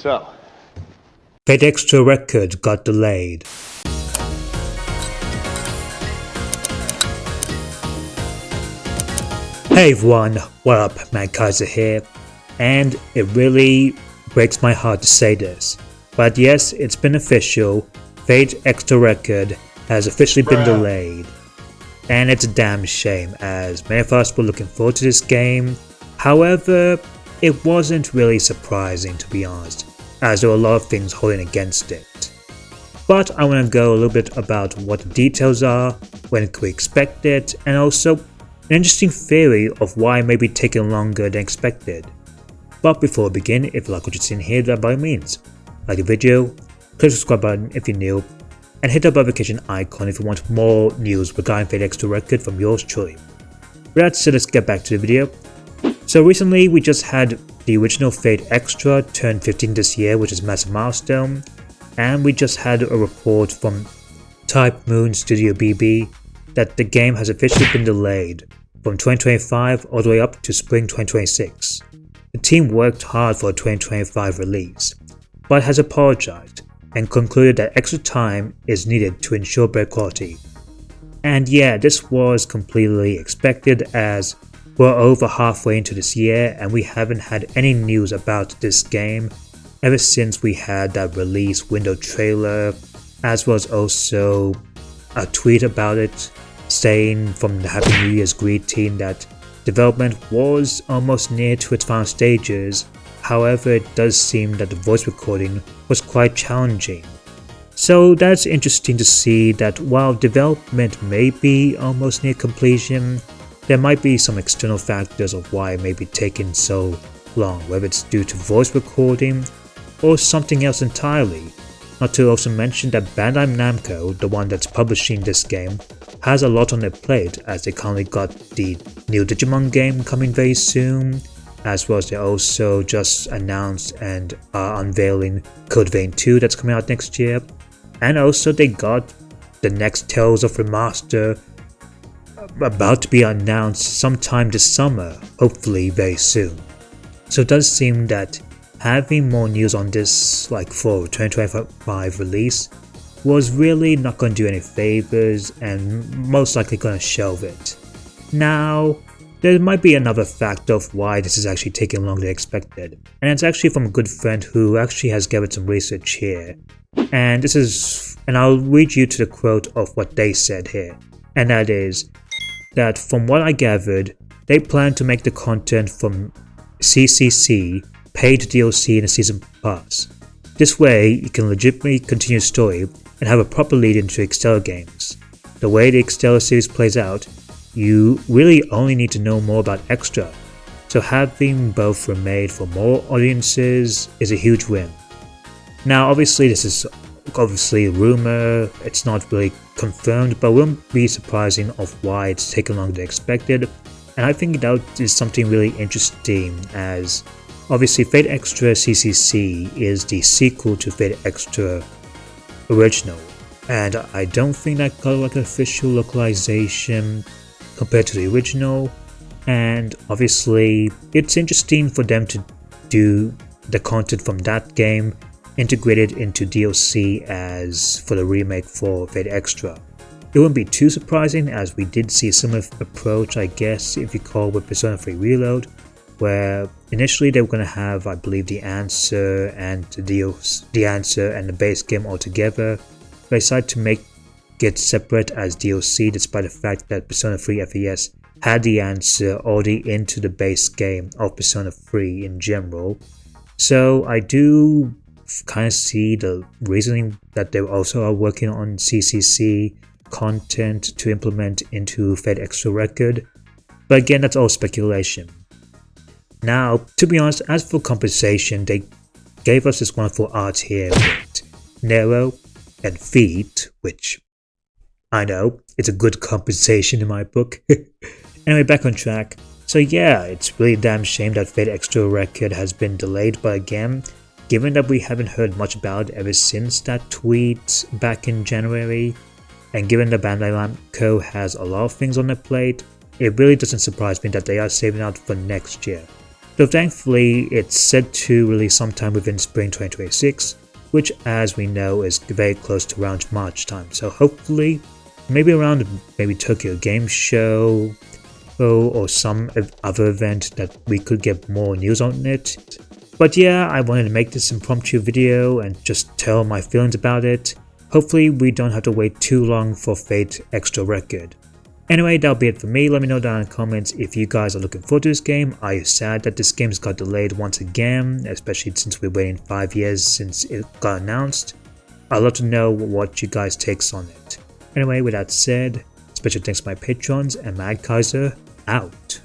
So, Fate Extra Record got delayed. Hey everyone, what up, Matt Kaiser here, and it really breaks my heart to say this, but yes, it's been official, Fate Extra Record has officially been delayed, and it's a damn shame as many of us were looking forward to this game. However, it wasn't really surprising to be honest, as there were a lot of things holding against it. But I want to go a little bit about what the details are, when can we expect it, and also an interesting theory of why it may be taking longer than expected. But before we begin, if you like what you're seeing here, then by all means, like the video, click the subscribe button if you're new, and hit the notification icon if you want more news regarding Fate Extra Record from yours truly. With that said, let's get back to the video. So recently we just had the original Fate Extra turn 15 this year, which is a massive milestone, and we just had a report from Type Moon Studio BB that the game has officially been delayed from 2025 all the way up to spring 2026. The team worked hard for a 2025 release, but has apologized and concluded that extra time is needed to ensure better quality. And yeah, this was completely expected as we're over halfway into this year and we haven't had any news about this game ever since we had that release window trailer, as well as also a tweet about it saying from the Happy New Year's greeting that development was almost near to its final stages. However, it does seem that the voice recording was quite challenging. So that's interesting to see that while development may be almost near completion, there might be some external factors of why it may be taking so long, whether it's due to voice recording or something else entirely. Not to also mention that Bandai Namco, the one that's publishing this game, has a lot on their plate as they currently got the new Digimon game coming very soon, as well as they also just announced and are unveiling Code Vein 2 that's coming out next year, and also they got the next Tales of Remaster about to be announced sometime this summer, hopefully very soon. So it does seem that having more news on this like for 2025 release was really not going to do any favors and most likely going to shelve it. Now, there might be another factor of why this is actually taking longer than expected, and it's actually from a good friend who actually has gathered some research here. And I'll read you to the quote of what they said here, and that is that from what I gathered, they plan to make the content from CCC paid DLC in a season pass. This way, you can legitimately continue the story and have a proper lead into Extella games. The way the Extella series plays out, you really only need to know more about Extra, so having both remade for more audiences is a huge win. Now obviously this is a rumor, it's not really confirmed, but it wouldn't be surprising of why it's taken longer than expected, and I think that is something really interesting as obviously Fate Extra CCC is the sequel to Fate Extra Original, and I don't think that got like an official localization compared to the original, and obviously it's interesting for them to do the content from that game integrated into DLC as for the remake for Fate Extra. It wouldn't be too surprising as we did see a similar approach, I guess, if you call with Persona 3 Reload, where initially they were going to have, I believe, the answer and the answer and the base game all together. They decided to make it separate as DLC despite the fact that Persona 3 FES had the answer already into the base game of Persona 3 in general. So I do kind of see the reasoning that they also are working on CCC content to implement into Fate Extra Record, but again that's all speculation. Now, to be honest, as for compensation, they gave us this wonderful art here with Nero and Feet, which I know, it's a good compensation in my book. Anyway, back on track. So yeah, it's really a damn shame that Fate Extra Record has been delayed, but again, given that we haven't heard much about it ever since that tweet back in January, and given that Bandai Namco has a lot of things on their plate, it really doesn't surprise me that they are saving out for next year. though thankfully it's said to release sometime within spring 2026, which as we know is very close to around March time, so hopefully maybe around Tokyo Game Show or some other event that we could get more news on it. But yeah, I wanted to make this impromptu video and just tell my feelings about it. Hopefully we don't have to wait too long for Fate Extra Record. Anyway, that'll be it for me. Let me know down in the comments if you guys are looking forward to this game. Are you sad that this game's got delayed once again, especially since we're waiting 5 years since it got announced? I'd love to know what you guys' takes on it. Anyway, with that said, special thanks to my patrons and Mad Kaiser out.